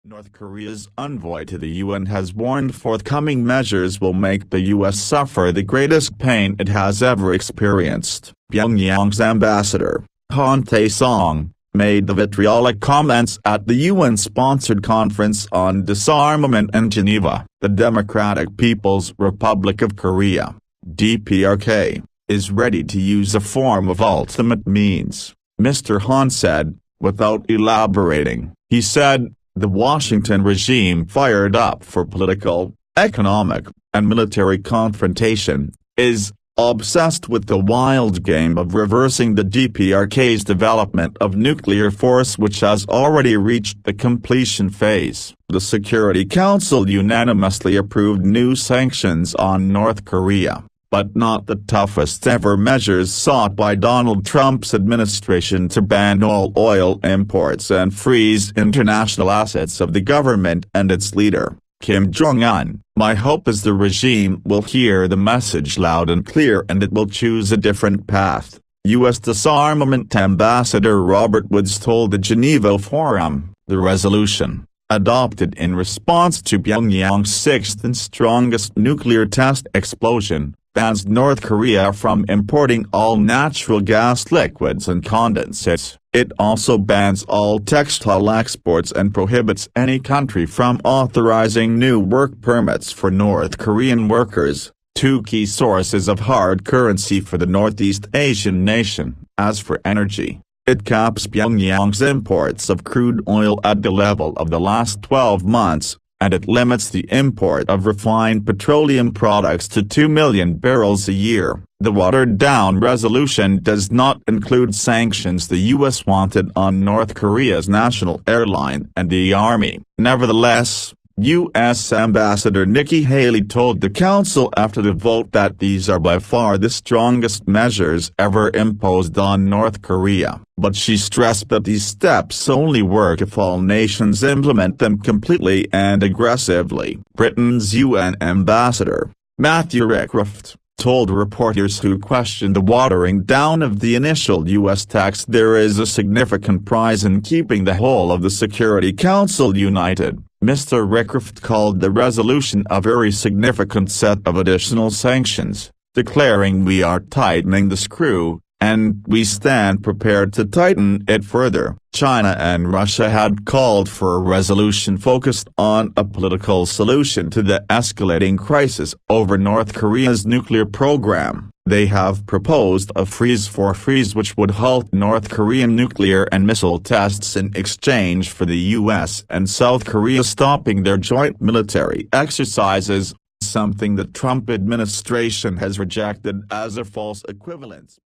North Korea's envoy to the UN has warned forthcoming measures will make the U.S. suffer the greatest pain it has ever experienced. Pyongyang's ambassador, Han Tae-song, made the vitriolic comments at the UN-sponsored Conference on Disarmament in Geneva. The Democratic People's Republic of Korea, DPRK, is ready to use a form of ultimate means, Mr. Han said, without elaborating. He said, the Washington regime fired up for political, economic, and military confrontation, is obsessed with the wild game of reversing the DPRK's development of nuclear force, which has already reached the completion phase. The Security Council unanimously approved new sanctions on North Korea, but not the toughest ever measures sought by Donald Trump's administration to ban all oil imports and freeze international assets of the government and its leader, Kim Jong-un. My hope is the regime will hear the message loud and clear and it will choose a different path, U.S. Disarmament Ambassador Robert Woods told the Geneva Forum. The resolution, adopted in response to Pyongyang's sixth and strongest nuclear test explosion, bans North Korea from importing all natural gas liquids and condensates. It also bans all textile exports and prohibits any country from authorizing new work permits for North Korean workers, two key sources of hard currency for the Northeast Asian nation. As for energy, it caps Pyongyang's imports of crude oil at the level of the last 12 months, and it limits the import of refined petroleum products to 2 million barrels a year. The watered-down resolution does not include sanctions the U.S. wanted on North Korea's national airline and the army. Nevertheless, U.S. Ambassador Nikki Haley told the Council after the vote that these are by far the strongest measures ever imposed on North Korea, but she stressed that these steps only work if all nations implement them completely and aggressively. Britain's UN Ambassador, Matthew Rycroft, told reporters who questioned the watering down of the initial U.S. text there is a significant prize in keeping the whole of the Security Council united. Mr. Rycroft called the resolution a very significant set of additional sanctions, declaring we are tightening the screw, and we stand prepared to tighten it further. China and Russia had called for a resolution focused on a political solution to the escalating crisis over North Korea's nuclear program. They have proposed a freeze-for-freeze which would halt North Korean nuclear and missile tests in exchange for the U.S. and South Korea stopping their joint military exercises, something the Trump administration has rejected as a false equivalence.